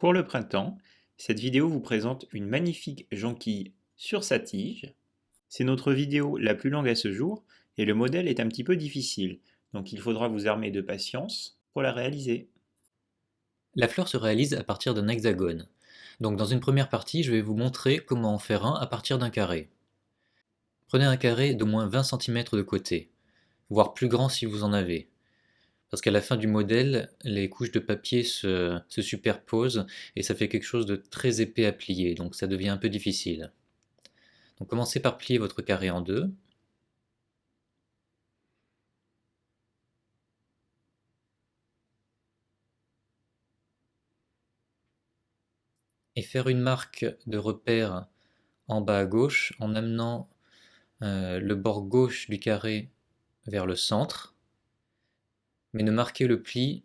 Pour le printemps, cette vidéo vous présente une magnifique jonquille sur sa tige. C'est notre vidéo la plus longue à ce jour et le modèle est un petit peu difficile, donc il faudra vous armer de patience pour la réaliser. La fleur se réalise à partir d'un hexagone. Donc dans une première partie, je vais vous montrer comment en faire un à partir d'un carré. Prenez un carré d'au moins 20 cm de côté, voire plus grand si vous en avez. Parce qu'à la fin du modèle, les couches de papier se superposent et ça fait quelque chose de très épais à plier, donc ça devient un peu difficile. Donc commencez par plier votre carré en deux, et faire une marque de repère en bas à gauche en amenant le bord gauche du carré vers le centre, mais ne marquez le pli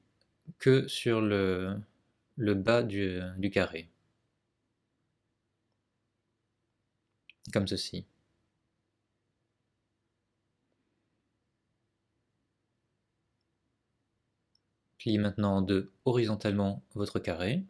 que sur le bas du carré, comme ceci. Pliez maintenant en deux horizontalement votre carré.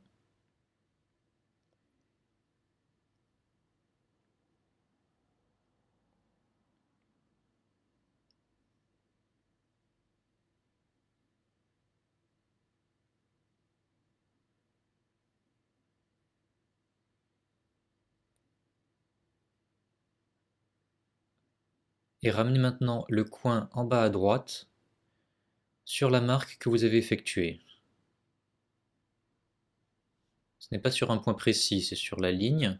Et ramenez maintenant le coin en bas à droite sur la marque que vous avez effectuée. Ce n'est pas sur un point précis, c'est sur la ligne.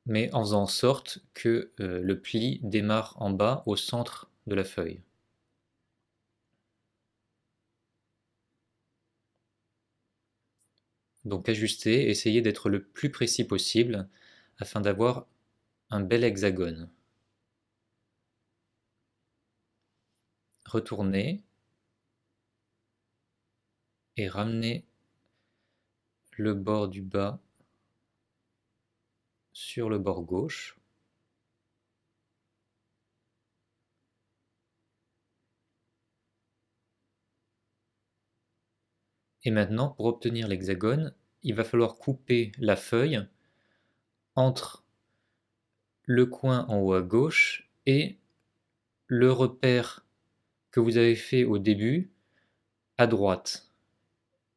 Mais en faisant en sorte que le pli démarre en bas au centre de la feuille. Donc ajustez, essayez d'être le plus précis possible afin d'avoir un bel hexagone. Retournez et ramenez le bord du bas sur le bord gauche. Et maintenant, pour obtenir l'hexagone, il va falloir couper la feuille entre le coin en haut à gauche et le repère que vous avez fait au début à droite.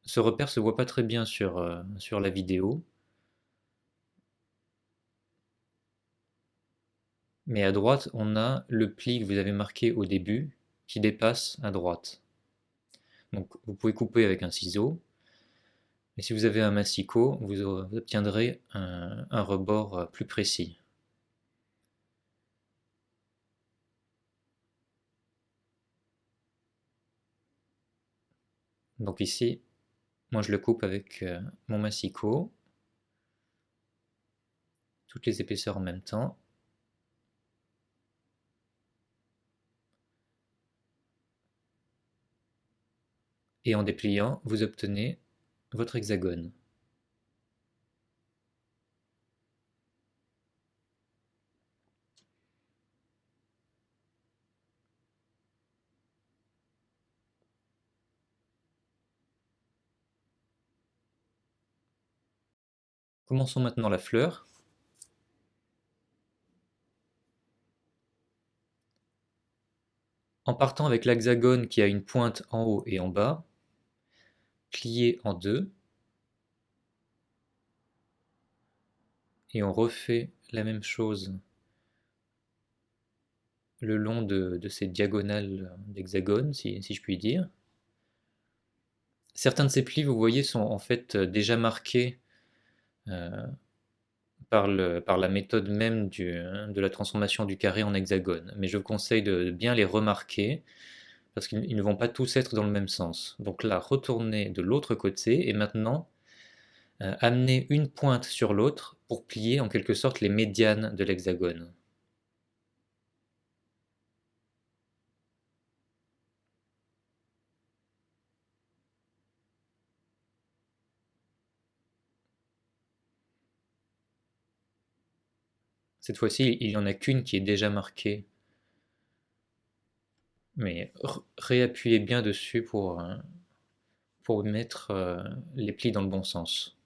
Ce repère se voit pas très bien sur la vidéo, mais à droite, on a le pli que vous avez marqué au début qui dépasse à droite. Donc vous pouvez couper avec un ciseau, et si vous avez un massicot, vous obtiendrez un rebord plus précis. Donc ici, moi je le coupe avec mon massicot, toutes les épaisseurs en même temps. Et en dépliant, vous obtenez votre hexagone. Commençons maintenant la fleur. En partant avec l'hexagone qui a une pointe en haut et en bas, pliez en deux, et on refait la même chose le long de ces diagonales d'hexagone, si je puis dire. Certains de ces plis, vous voyez, sont en fait déjà marqués euh, par la méthode même de la transformation du carré en hexagone. Mais je vous conseille de bien les remarquer parce qu'ils ne vont pas tous être dans le même sens. Donc là, retournez de l'autre côté et maintenant, amenez une pointe sur l'autre pour plier en quelque sorte les médianes de l'hexagone. Cette fois-ci, il n'y en a qu'une qui est déjà marquée mais réappuyez bien dessus pour mettre les plis dans le bon sens.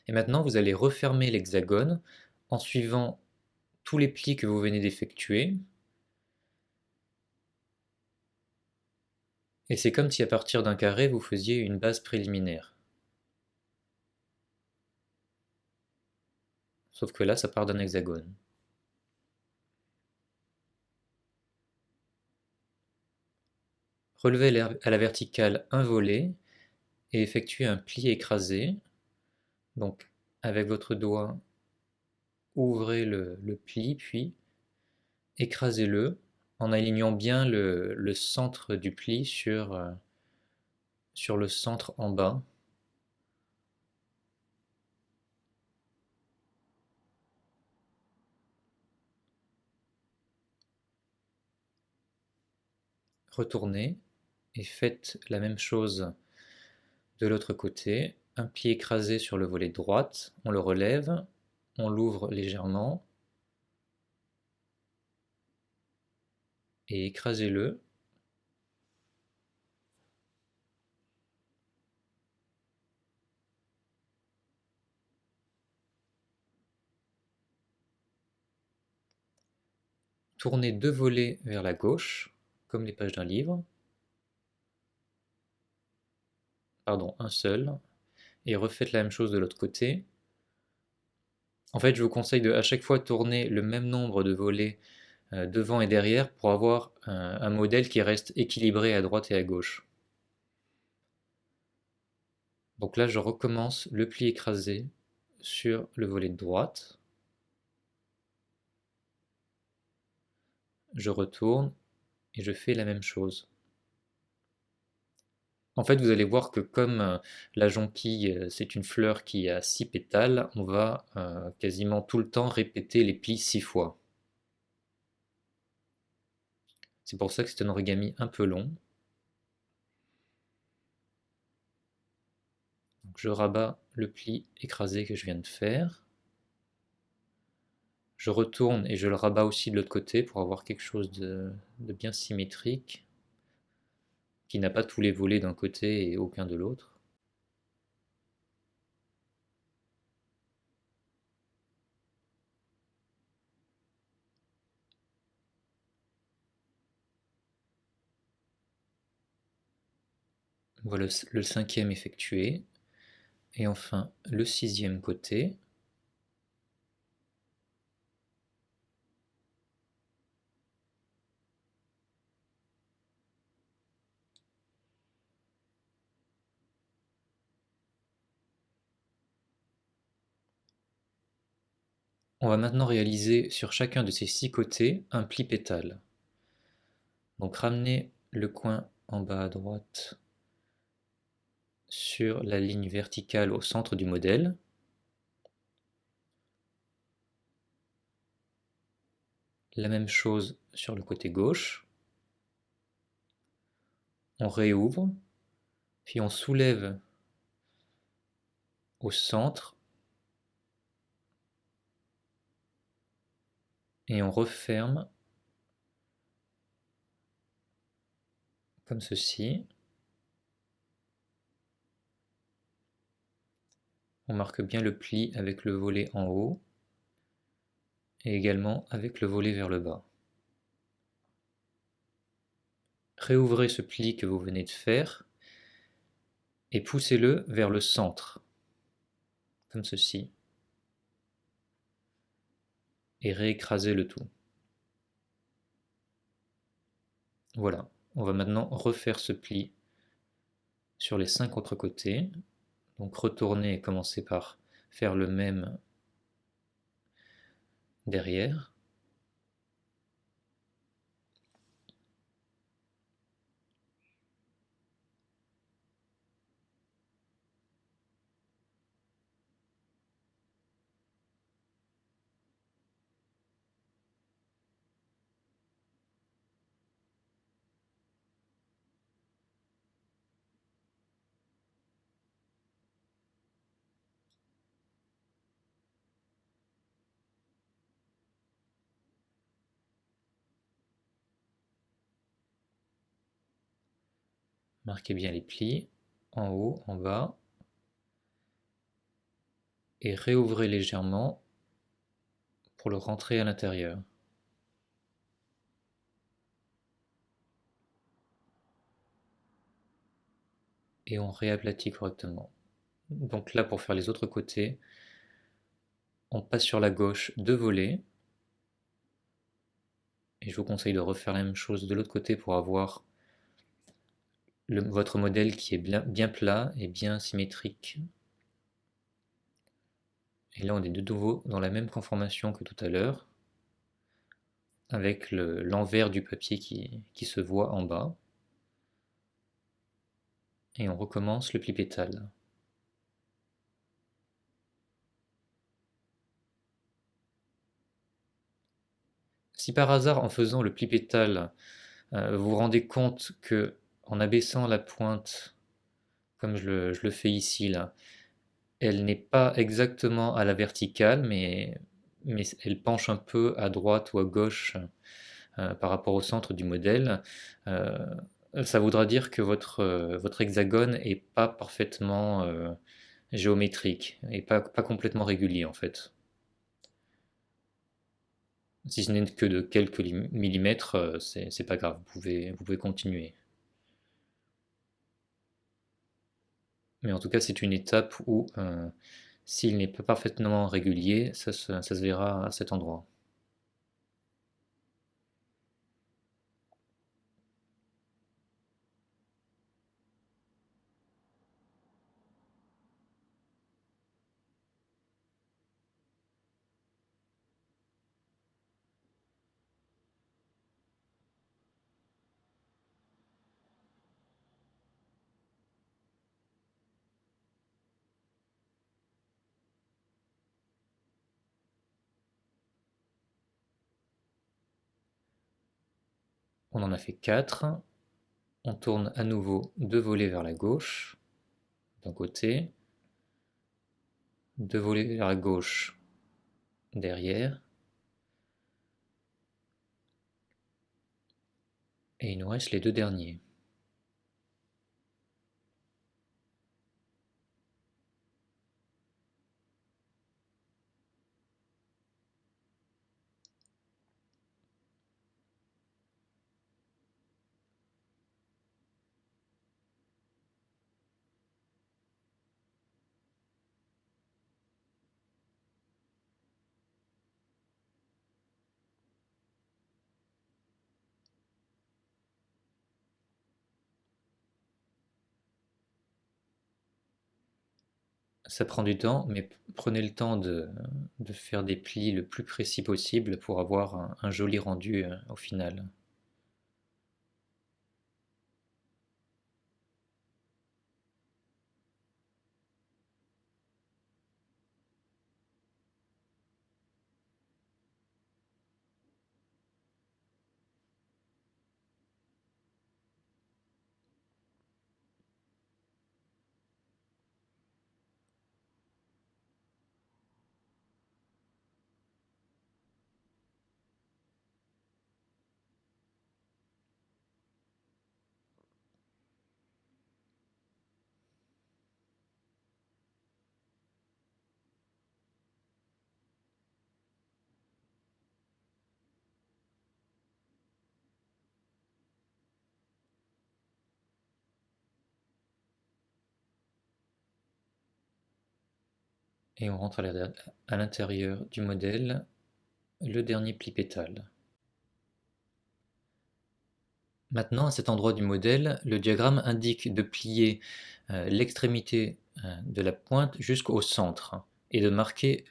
Et maintenant, vous allez refermer l'hexagone en suivant tous les plis que vous venez d'effectuer. Et c'est comme si à partir d'un carré, vous faisiez une base préliminaire. Sauf que là, ça part d'un hexagone. Relevez à la verticale un volet et effectuez un pli écrasé. Donc, avec votre doigt, ouvrez le pli, puis écrasez-le en alignant bien le centre du pli sur le centre en bas. Retournez et faites la même chose de l'autre côté. Un pli écrasé sur le volet de droite, on le relève, on l'ouvre légèrement et écrasez-le. Tournez deux volets vers la gauche, comme les pages d'un livre. Pardon, un seul. Et refaites la même chose de l'autre côté. En fait, je vous conseille de à chaque fois tourner le même nombre de volets devant et derrière pour avoir un modèle qui reste équilibré à droite et à gauche. Donc là, je recommence le pli écrasé sur le volet de droite. Je retourne et je fais la même chose. En fait, vous allez voir que comme la jonquille, c'est une fleur qui a 6 pétales, on va quasiment tout le temps répéter les plis 6 fois. C'est pour ça que c'est un origami un peu long. Donc je rabats le pli écrasé que je viens de faire. Je retourne et je le rabats aussi de l'autre côté pour avoir quelque chose de bien symétrique, qui n'a pas tous les volets d'un côté et aucun de l'autre. Voilà le cinquième effectué. Et enfin le sixième côté. On va maintenant réaliser sur chacun de ces 6 côtés un pli pétale. Donc ramenez le coin en bas à droite sur la ligne verticale au centre du modèle. La même chose sur le côté gauche. On réouvre, puis on soulève au centre et on referme comme ceci. On marque bien le pli avec le volet en haut et également avec le volet vers le bas. Réouvrez ce pli que vous venez de faire et poussez-le vers le centre, comme ceci, et réécrasez le tout. Voilà, on va maintenant refaire ce pli sur les 5 autres côtés. Donc retournez et commencez par faire le même derrière. Marquez bien les plis, en haut, en bas, et réouvrez légèrement pour le rentrer à l'intérieur. Et on réaplatit correctement. Donc là, pour faire les autres côtés, on passe sur la gauche 2 volets. Et je vous conseille de refaire la même chose de l'autre côté pour avoir votre modèle qui est bien plat et bien symétrique. Et là, on est de nouveau dans la même conformation que tout à l'heure, avec l'envers du papier qui se voit en bas. Et on recommence le pli pétale. Si par hasard, en faisant le pli pétale, vous vous rendez compte que en abaissant la pointe, comme je le fais ici, là, elle n'est pas exactement à la verticale, mais elle penche un peu à droite ou à gauche par rapport au centre du modèle. Euh, Ça voudra dire que votre hexagone est pas parfaitement géométrique et pas complètement régulier en fait. Si ce n'est que de quelques millimètres, c'est pas grave, vous pouvez continuer. Mais en tout cas, c'est une étape où, s'il n'est pas parfaitement régulier, ça se verra à cet endroit. On en a fait 4. On tourne à nouveau 2 volets vers la gauche, d'un côté, 2 volets vers la gauche, derrière, et il nous reste les 2 derniers. Ça prend du temps, mais prenez le temps de faire des plis le plus précis possible pour avoir un joli rendu au final. Et on rentre à l'intérieur du modèle le dernier pli pétale. Maintenant, à cet endroit du modèle, le diagramme indique de plier l'extrémité de la pointe jusqu'au centre et de marquer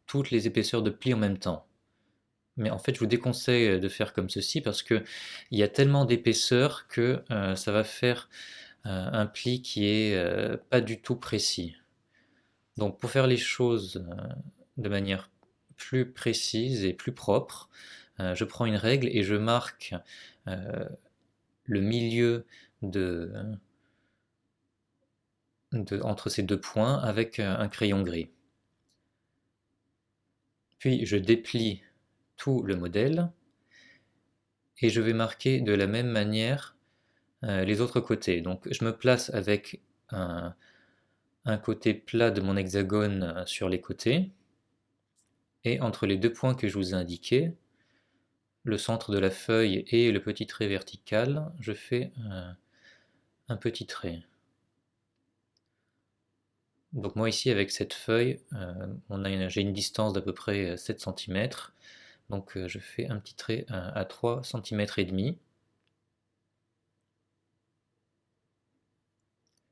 toutes les épaisseurs de pli en même temps. Mais en fait, je vous déconseille de faire comme ceci parce que il y a tellement d'épaisseur que ça va faire un pli qui est pas du tout précis. Donc, pour faire les choses de manière plus précise et plus propre, je prends une règle et je marque le milieu de, entre ces deux points avec un crayon gris. Puis je déplie tout le modèle et je vais marquer de la même manière les autres côtés. Donc je me place avec un côté plat de mon hexagone sur les côtés, et entre les deux points que je vous ai indiqués, le centre de la feuille et le petit trait vertical, je fais un petit trait. Donc moi ici avec cette feuille, j'ai une distance d'à peu près 7 cm, donc je fais un petit trait à 3 cm et demi.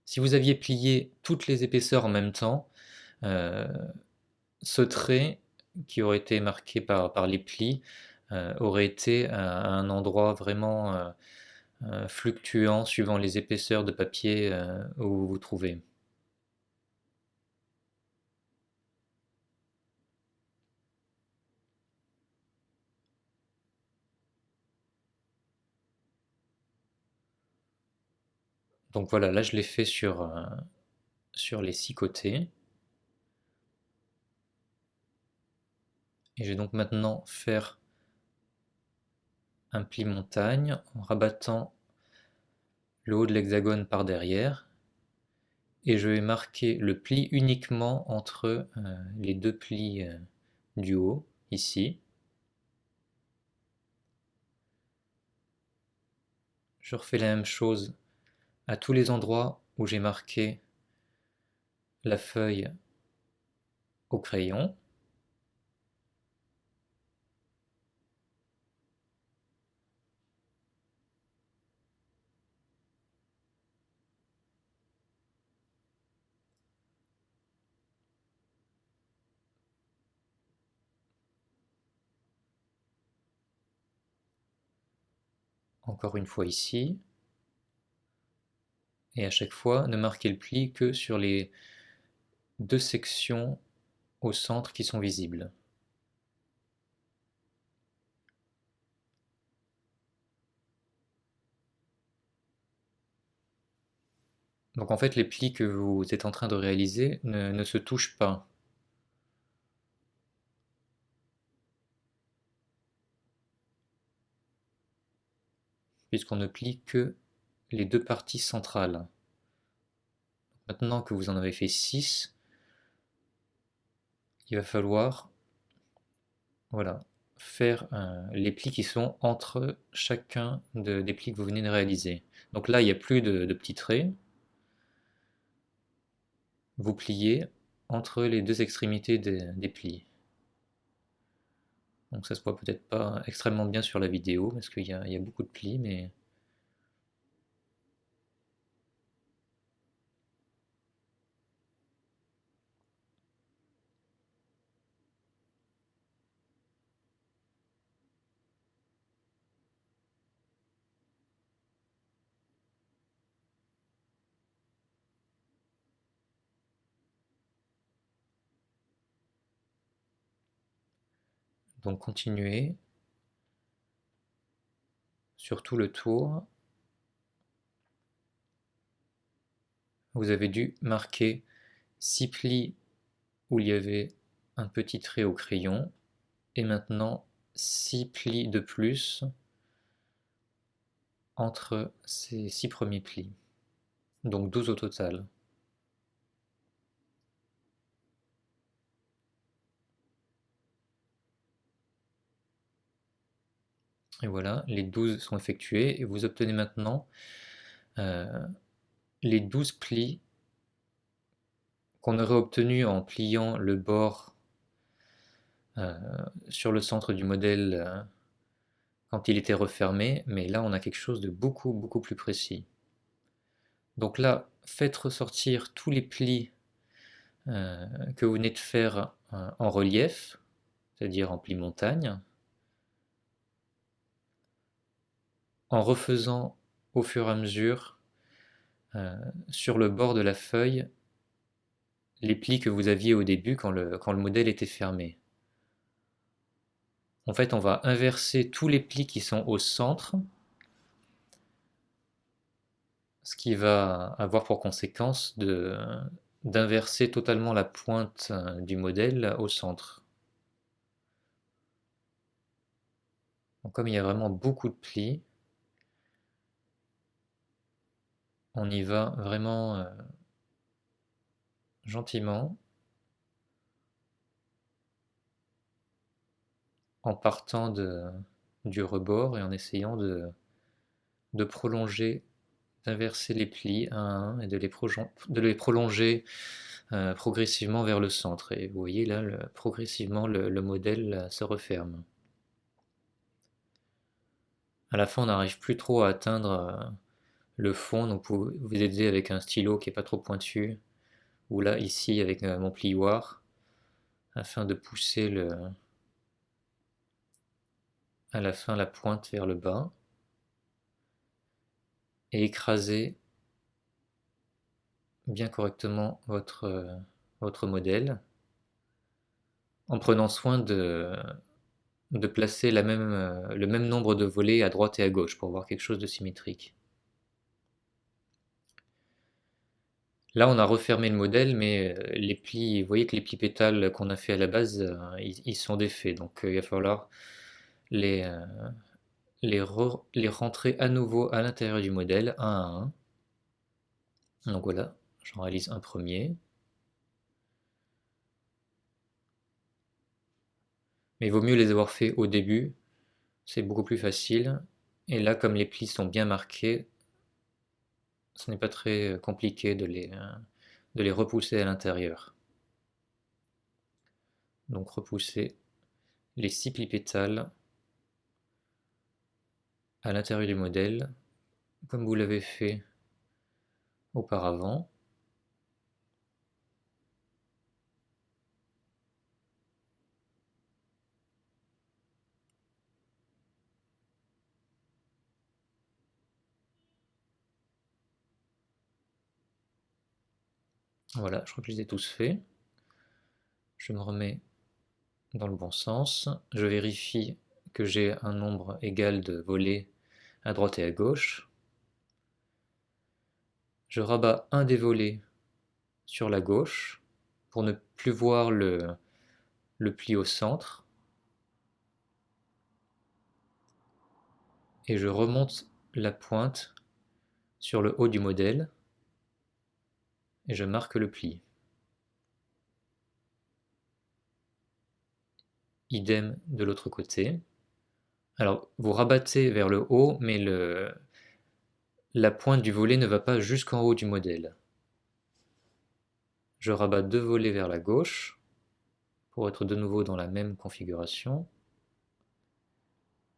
Si vous aviez plié toutes les épaisseurs en même temps, euh, ce trait qui aurait été marqué par les plis aurait été à un endroit vraiment fluctuant suivant les épaisseurs de papier où vous vous trouvez. Donc voilà, là je l'ai fait sur les 6 côtés. Et je vais donc maintenant faire un pli montagne en rabattant le haut de l'hexagone par derrière. Et je vais marquer le pli uniquement entre les deux plis du haut, ici. Je refais la même chose à tous les endroits où j'ai marqué la feuille au crayon. Encore une fois ici. Et à chaque fois, ne marquez le pli que sur les deux sections au centre qui sont visibles. Donc en fait, les plis que vous êtes en train de réaliser ne se touchent pas. Puisqu'on ne plie que les deux parties centrales. Maintenant que vous en avez fait 6, il va falloir voilà, faire les plis qui sont entre chacun des plis que vous venez de réaliser. Donc là, il n'y a plus de petits traits. Vous pliez entre les deux extrémités des plis. Donc ça se voit peut-être pas extrêmement bien sur la vidéo parce qu'il y a beaucoup de plis, mais donc continuez sur tout le tour. Vous avez dû marquer 6 plis où il y avait un petit trait au crayon et maintenant 6 plis de plus entre ces 6 premiers plis. Donc 12 au total. Et voilà, les 12 sont effectués et vous obtenez maintenant euh, les 12 plis qu'on aurait obtenus en pliant le bord euh, sur le centre du modèle quand il était refermé, mais là on a quelque chose de beaucoup plus précis. Donc là, faites ressortir tous les plis que vous venez de faire en relief, c'est-à-dire en pli montagne, en refaisant au fur et à mesure sur le bord de la feuille les plis que vous aviez au début quand le modèle était fermé. En fait, on va inverser tous les plis qui sont au centre, ce qui va avoir pour conséquence d'inverser totalement la pointe du modèle au centre. Donc, comme il y a vraiment beaucoup de plis, on y va vraiment gentiment, en partant du rebord et en essayant de prolonger, d'inverser les plis un et de les prolonger progressivement vers le centre. Et vous voyez là, progressivement, le modèle se referme. À la fin, on n'arrive plus trop à atteindre le fond, donc vous vous aidez avec un stylo qui n'est pas trop pointu, ou là, ici, avec mon plioir, afin de pousser à la fin la pointe vers le bas, et écraser bien correctement votre modèle, en prenant soin de placer le même nombre de volets à droite et à gauche pour avoir quelque chose de symétrique. Là, on a refermé le modèle, mais les plis, vous voyez que les plis pétales qu'on a fait à la base, ils sont défaits. Donc il va falloir les, euh, les rentrer à nouveau à l'intérieur du modèle, un à un. Donc voilà, j'en réalise un premier. Mais il vaut mieux les avoir fait au début, c'est beaucoup plus facile. Et là, comme les plis sont bien marqués, ce n'est pas très compliqué de les repousser à l'intérieur. Donc repousser les 6 plis pétales à l'intérieur du modèle, comme vous l'avez fait auparavant. Voilà, je crois que je les ai tous faits. Je me remets dans le bon sens. Je vérifie que j'ai un nombre égal de volets à droite et à gauche. Je rabats un des volets sur la gauche pour ne plus voir le pli au centre. Et je remonte la pointe sur le haut du modèle et je marque le pli. Idem de l'autre côté. Alors, vous rabattez vers le haut, mais la pointe du volet ne va pas jusqu'en haut du modèle. Je rabats 2 volets vers la gauche pour être de nouveau dans la même configuration.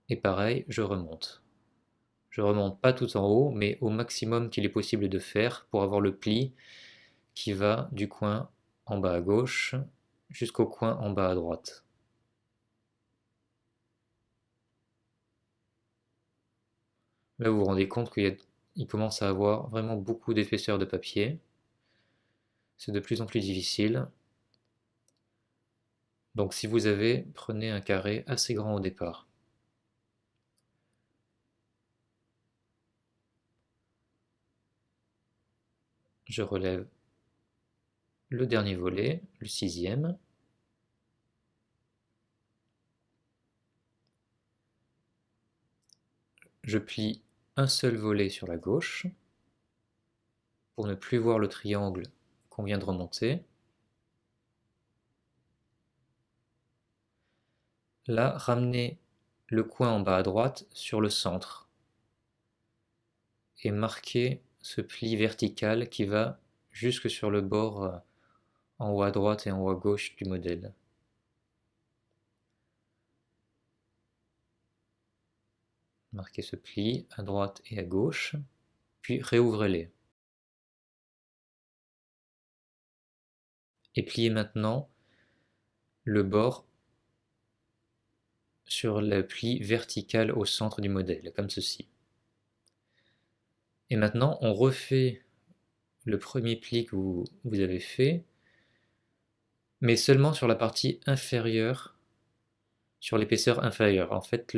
Et pareil, je remonte. Je remonte pas tout en haut, mais au maximum qu'il est possible de faire pour avoir le pli qui va du coin en bas à gauche jusqu'au coin en bas à droite. Là, vous vous rendez compte qu'il commence à avoir vraiment beaucoup d'épaisseur de papier. C'est de plus en plus difficile. Donc si vous avez, prenez un carré assez grand au départ. Je relève le dernier volet, le 6e. Je plie un seul volet sur la gauche pour ne plus voir le triangle qu'on vient de remonter. Là, ramenez le coin en bas à droite sur le centre et marquez ce pli vertical qui va jusque sur le bord en haut à droite et en haut à gauche du modèle. Marquez ce pli à droite et à gauche, puis réouvrez-les. Et pliez maintenant le bord sur le pli vertical au centre du modèle, comme ceci. Et maintenant, on refait le premier pli que vous avez fait, mais seulement sur la partie inférieure, sur l'épaisseur inférieure. En fait,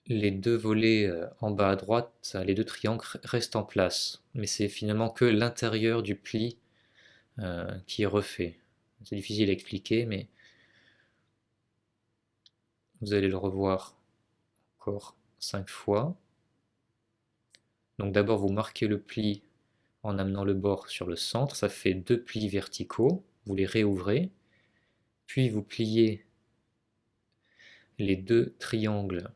les 2 volets en bas à droite, les 2 triangles restent en place, mais c'est finalement que l'intérieur du pli qui est refait. C'est difficile à expliquer, mais vous allez le revoir encore 5 fois. Donc d'abord vous marquez le pli en amenant le bord sur le centre, ça fait 2 plis verticaux, vous les réouvrez, puis vous pliez les 2 triangles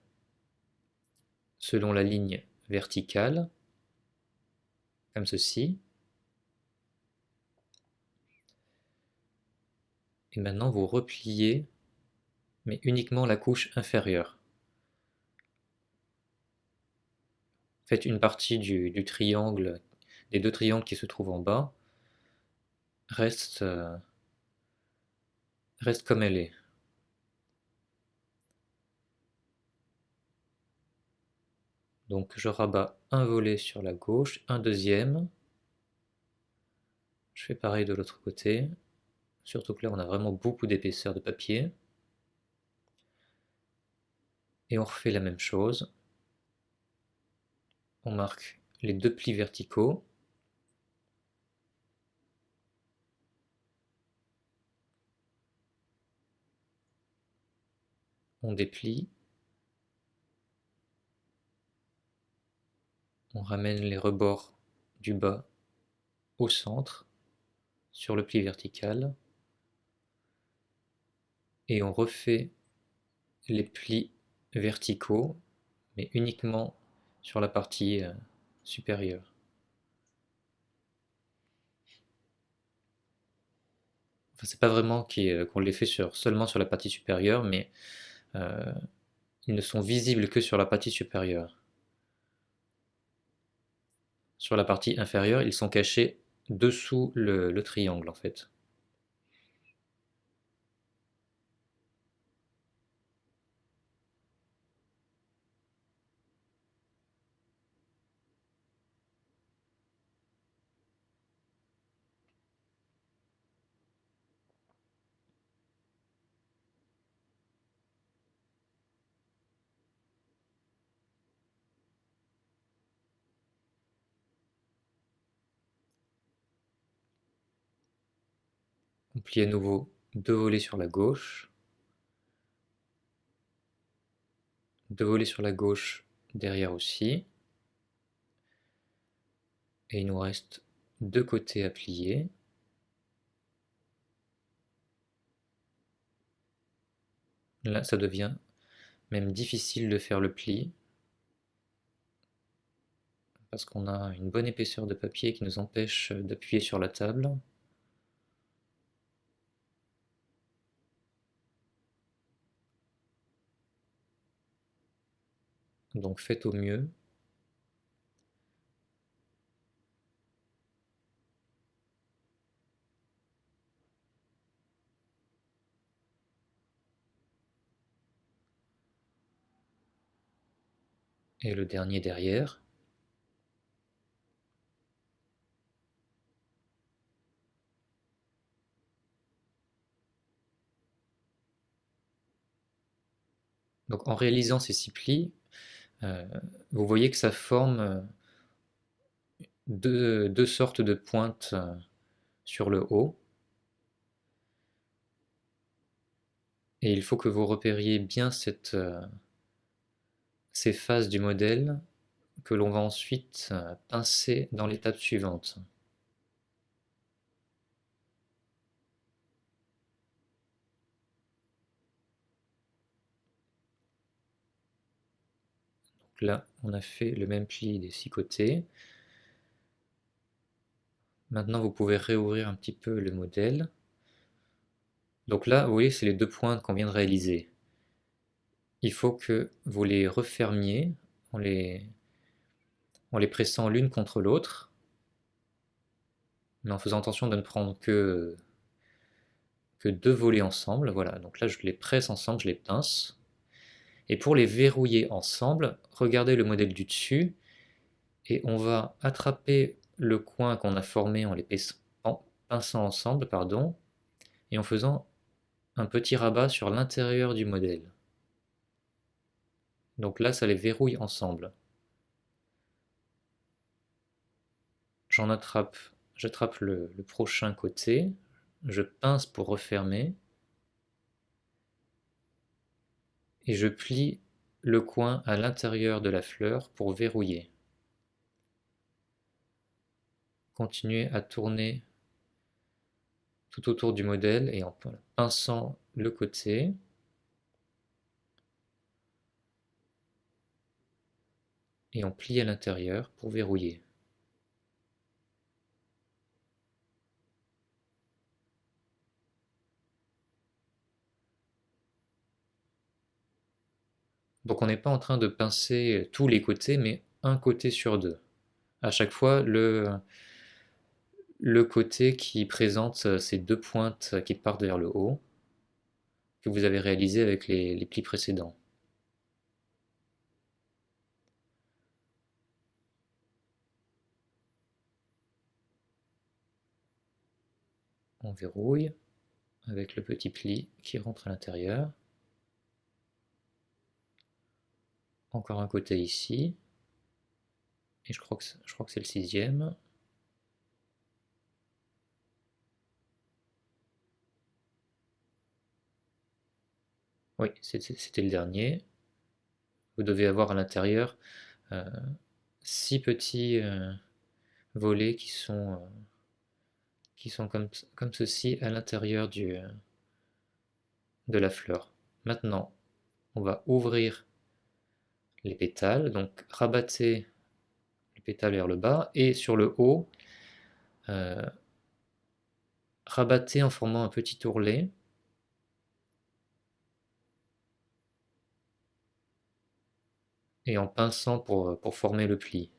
selon la ligne verticale, comme ceci. Et maintenant vous repliez, mais uniquement la couche inférieure. Faites une partie du triangle, des 2 triangles qui se trouvent en bas, reste comme elle est. Donc je rabats un volet sur la gauche, un deuxième. Je fais pareil de l'autre côté. Surtout que là, on a vraiment beaucoup d'épaisseur de papier. Et on refait la même chose. On marque les 2 plis verticaux. On déplie. On ramène les rebords du bas au centre, sur le pli vertical. Et on refait les plis verticaux, mais uniquement sur la partie supérieure. Enfin, c'est pas vraiment qu'on les fait seulement sur la partie supérieure, mais euh, ils ne sont visibles que sur la partie supérieure. Sur la partie inférieure, ils sont cachés dessous le triangle en fait. On plie à nouveau 2 volets sur la gauche, 2 volets sur la gauche derrière aussi, et il nous reste 2 côtés à plier. Là, ça devient même difficile de faire le pli, parce qu'on a une bonne épaisseur de papier qui nous empêche d'appuyer sur la table. Donc faites au mieux. Et le dernier derrière. Donc en réalisant ces 6 plis, vous voyez que ça forme deux sortes de pointes sur le haut. Et il faut que vous repériez bien ces faces du modèle que l'on va ensuite pincer dans l'étape suivante. Donc là, on a fait le même pli des 6 côtés. Maintenant, vous pouvez réouvrir un petit peu le modèle. Donc là, vous voyez, c'est les 2 pointes qu'on vient de réaliser. Il faut que vous les refermiez en les pressant l'une contre l'autre, mais en faisant attention de ne prendre que 2 volets ensemble. Voilà, donc là, je les presse ensemble, je les pince. Et pour les verrouiller ensemble, regardez le modèle du dessus, et on va attraper le coin qu'on a formé en les pinçant ensemble, pardon, et en faisant un petit rabat sur l'intérieur du modèle. Donc là, ça les verrouille ensemble. J'attrape le prochain côté, je pince pour refermer, et je plie le coin à l'intérieur de la fleur pour verrouiller. continuer à tourner tout autour du modèle et en pinçant le côté. Et on plie à l'intérieur pour verrouiller. Donc on n'est pas en train de pincer tous les côtés, mais un côté sur deux. À chaque fois, le côté qui présente ces deux pointes qui partent vers le haut, que vous avez réalisé avec les plis précédents. On verrouille avec le petit pli qui rentre à l'intérieur. Encore un côté ici. Et je crois que c'est le sixième. Oui, c'était le dernier. Vous devez avoir à l'intérieur 6 petits volets qui sont comme ceci à l'intérieur de la fleur. Maintenant, on va ouvrir les pétales, donc rabattez les pétales vers le bas et sur le haut, euh, rabattez en formant un petit ourlet. Et en pinçant pour former le pli.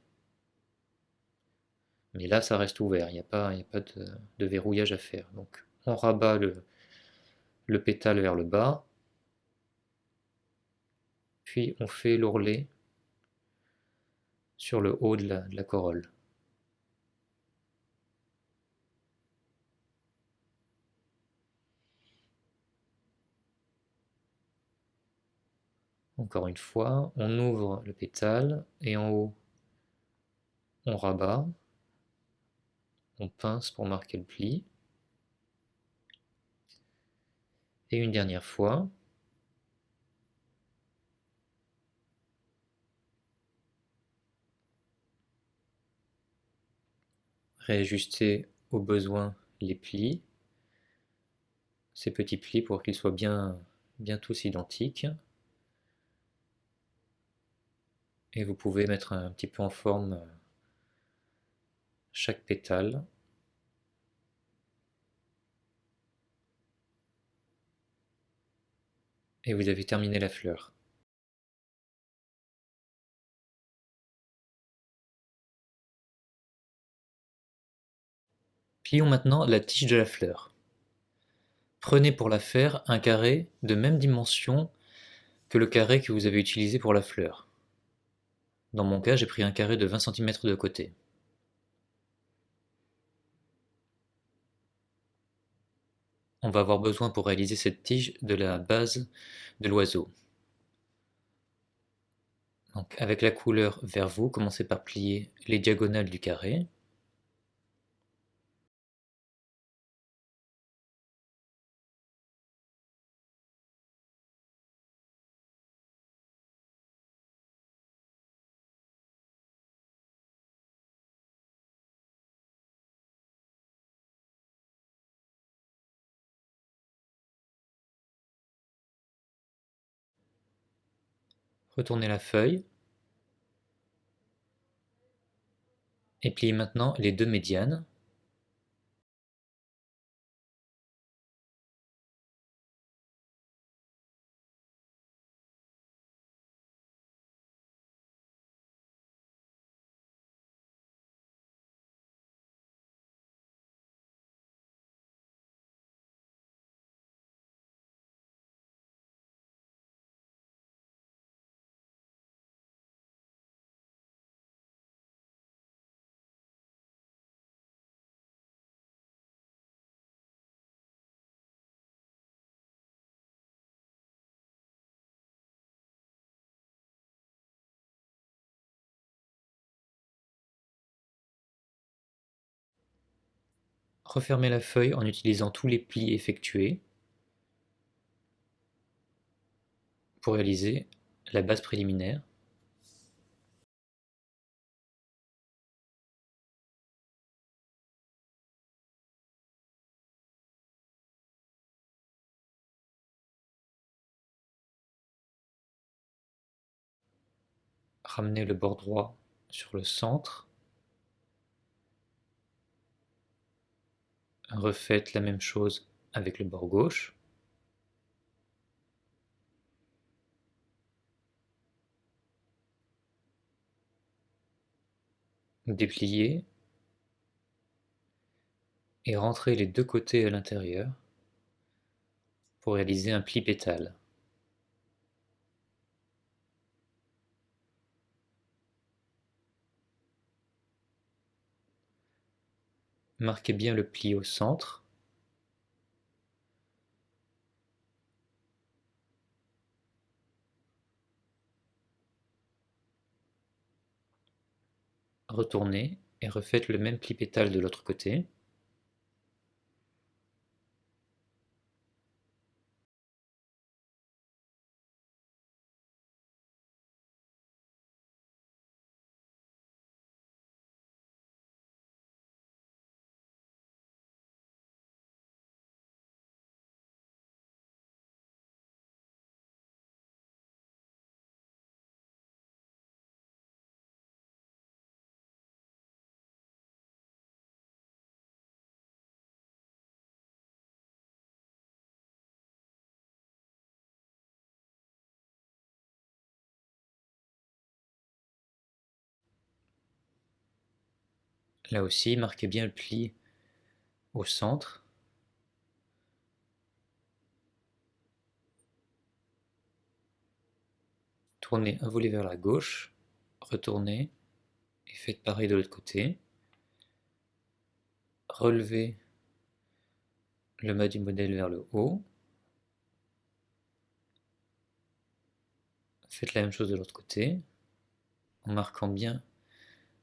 Mais là, ça reste ouvert, il n'y a pas de verrouillage à faire. Donc, on rabat le pétale vers le bas, puis on fait l'ourlet sur le haut de la corolle. Encore une fois, on ouvre le pétale et en haut, on rabat, on pince pour marquer le pli. Et une dernière fois, réajuster au besoin les plis, ces petits plis pour qu'ils soient bien tous identiques. Et vous pouvez mettre un petit peu en forme chaque pétale. Et vous avez terminé la fleur. Plions maintenant la tige de la fleur. Prenez pour la faire un carré de même dimension que le carré que vous avez utilisé pour la fleur. Dans mon cas, j'ai pris un carré de 20 cm de côté. On va avoir besoin pour réaliser cette tige de la base de l'oiseau. Donc avec la couleur vers vous, commencez par plier les diagonales du carré. Retournez la feuille. Et pliez maintenant les deux médianes. Refermez la feuille en utilisant tous les plis effectués pour réaliser la base préliminaire. ramenez le bord droit sur le centre. Refaites la même chose avec le bord gauche. Dépliez et rentrez les deux côtés à l'intérieur pour réaliser un pli pétale. Marquez bien le pli au centre. Retournez et refaites le même pli pétale de l'autre côté. Là aussi, marquez bien le pli au centre. Tournez un volet vers la gauche, retournez et faites pareil de l'autre côté. Relevez le bas du modèle vers le haut. Faites la même chose de l'autre côté, en marquant bien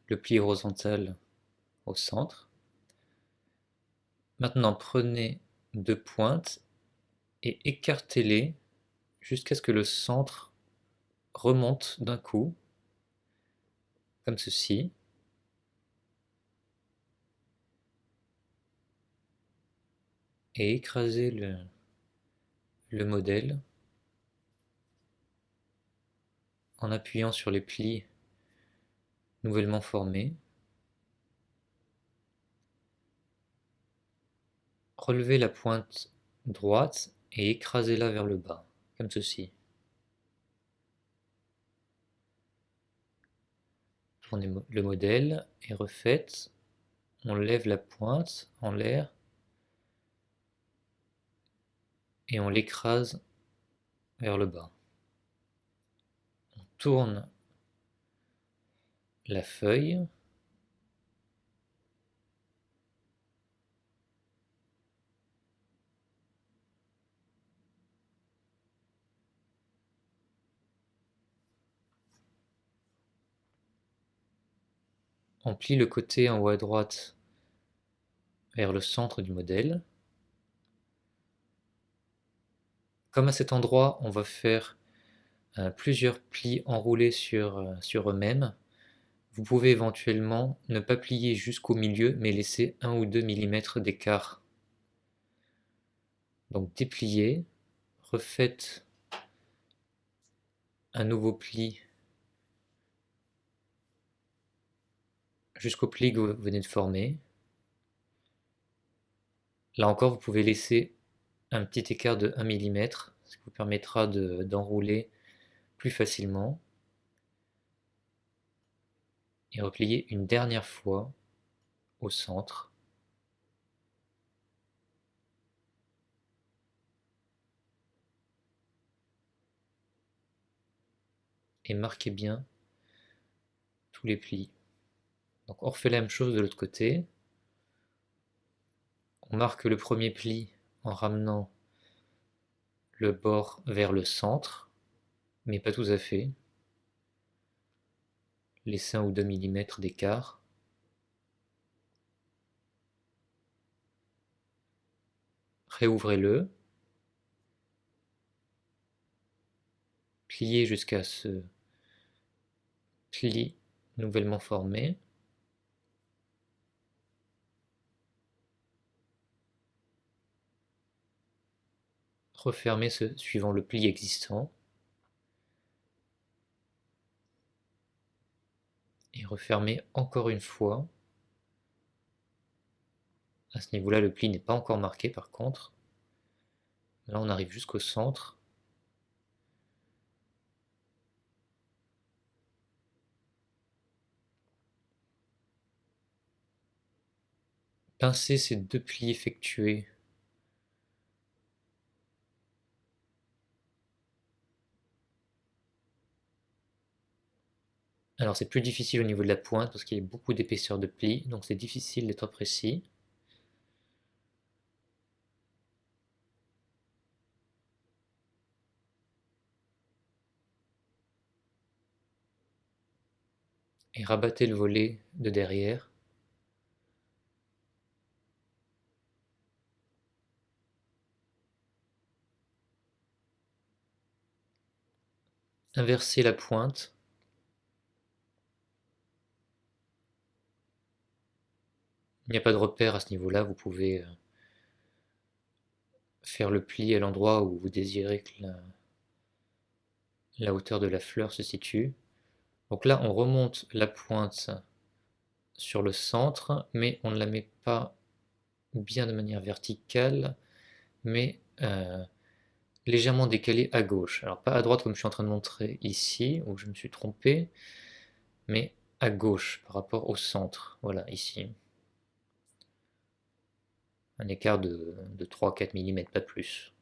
le pli horizontal au centre. Maintenant, prenez deux pointes et écartez-les jusqu'à ce que le centre remonte d'un coup, comme ceci. Et écrasez le modèle en appuyant sur les plis nouvellement formés. Relevez la pointe droite et écrasez-la vers le bas, comme ceci. Tournez le modèle et refaites. On lève la pointe en l'air et on l'écrase vers le bas. On tourne la feuille. On plie le côté en haut à droite vers le centre du modèle. Comme à cet endroit, on va faire plusieurs plis enroulés sur eux-mêmes. Vous pouvez éventuellement ne pas plier jusqu'au milieu, mais laisser 1 ou 2 mm d'écart. Donc dépliez, refaites un nouveau pli jusqu'au pli que vous venez de former. Là encore, vous pouvez laisser un petit écart de 1 mm, ce qui vous permettra d'enrouler plus facilement. Et replier une dernière fois au centre. Et marquez bien tous les plis. Donc on refait la même chose de l'autre côté. On marque le premier pli en ramenant le bord vers le centre, mais pas tout à fait. Laissez 1 ou 2 mm d'écart. Réouvrez-le. Pliez jusqu'à ce pli nouvellement formé. Refermez suivant le pli existant. refermer encore une fois. À ce niveau-là, le pli n'est pas encore marqué par contre. Là, on arrive jusqu'au centre. Pincez ces deux plis effectués. Alors c'est plus difficile au niveau de la pointe parce qu'il y a beaucoup d'épaisseur de plis, donc c'est difficile d'être précis. Et rabattez le volet de derrière. Inversez la pointe. Il n'y a pas de repère à ce niveau-là, vous pouvez faire le pli à l'endroit où vous désirez que la hauteur de la fleur se situe. Donc là, on remonte la pointe sur le centre, mais on ne la met pas bien de manière verticale, mais légèrement décalée à gauche. Alors pas à droite comme je suis en train de montrer ici, où je me suis trompé, mais à gauche par rapport au centre. Voilà, ici. Un écart de 3-4 mm, pas plus.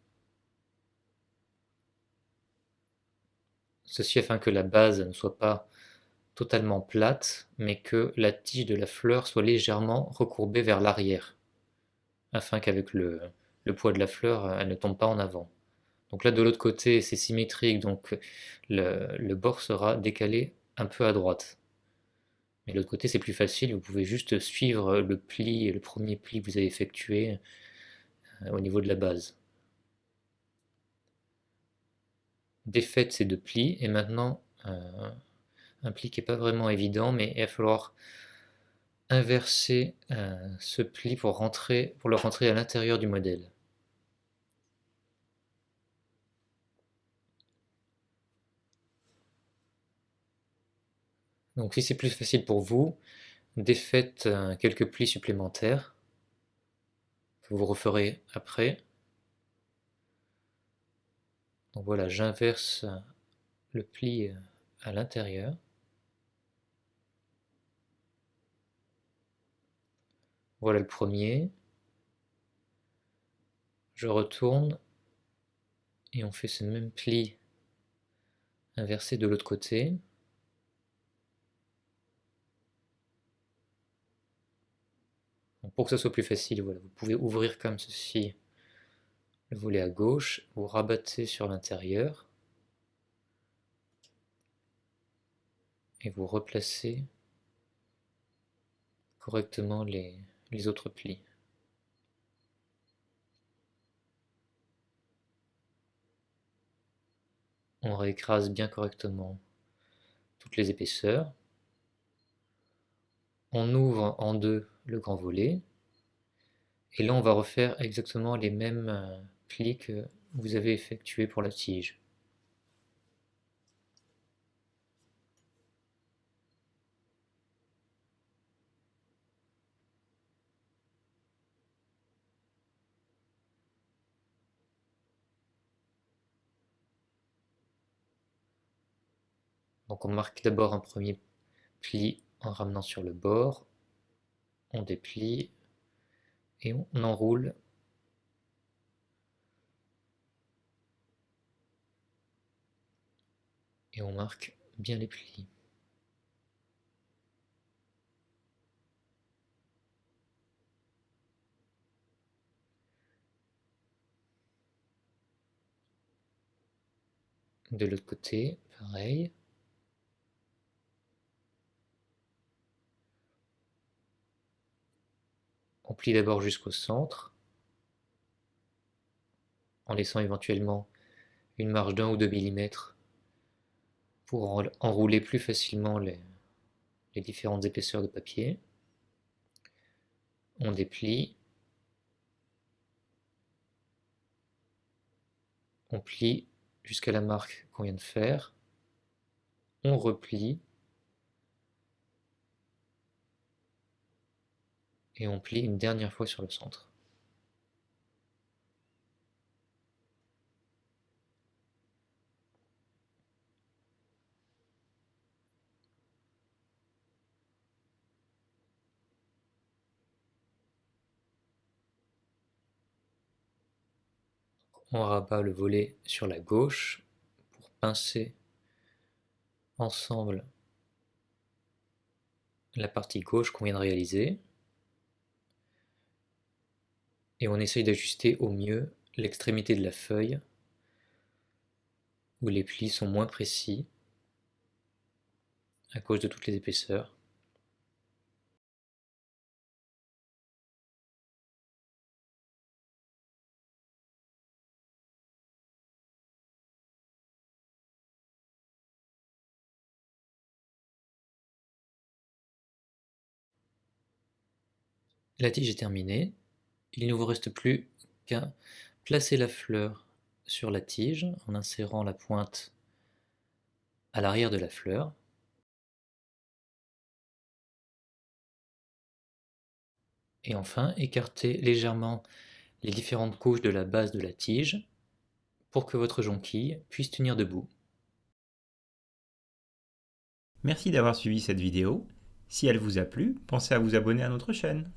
Ceci afin que la base ne soit pas totalement plate, mais que la tige de la fleur soit légèrement recourbée vers l'arrière, afin qu'avec le poids de la fleur, elle ne tombe pas en avant. Donc là, de l'autre côté, c'est symétrique, donc le bord sera décalé un peu à droite. Mais de l'autre côté, c'est plus facile, vous pouvez juste suivre le pli, le premier pli que vous avez effectué au niveau de la base. Défaites ces deux plis, et maintenant, un pli qui n'est pas vraiment évident, mais il va falloir inverser ce pli pour le rentrer à l'intérieur du modèle. Donc si c'est plus facile pour vous, défaites quelques plis supplémentaires que vous referez après. Donc voilà, j'inverse le pli à l'intérieur. Voilà le premier. Je retourne et on fait ce même pli inversé de l'autre côté. Donc pour que ce soit plus facile, voilà, vous pouvez ouvrir comme ceci le volet à gauche, vous rabattez sur l'intérieur et vous replacez correctement les autres plis. On réécrase bien correctement toutes les épaisseurs. On ouvre en deux le grand volet. Et là, on va refaire exactement les mêmes plis que vous avez effectués pour la tige. Donc on marque d'abord un premier pli en ramenant sur le bord, on déplie et on enroule et on marque bien les plis. De l'autre côté, pareil. On plie d'abord jusqu'au centre, en laissant éventuellement une marge d'1 ou 2 mm pour enrouler plus facilement les différentes épaisseurs de papier. On déplie, on plie jusqu'à la marque qu'on vient de faire, on replie, et on plie une dernière fois sur le centre. On rabat le volet sur la gauche pour pincer ensemble la partie gauche qu'on vient de réaliser. Et on essaye d'ajuster au mieux l'extrémité de la feuille où les plis sont moins précis à cause de toutes les épaisseurs. La tige est terminée. Il ne vous reste plus qu'à placer la fleur sur la tige en insérant la pointe à l'arrière de la fleur. Et enfin, écarter légèrement les différentes couches de la base de la tige pour que votre jonquille puisse tenir debout. Merci d'avoir suivi cette vidéo. Si elle vous a plu, pensez à vous abonner à notre chaîne.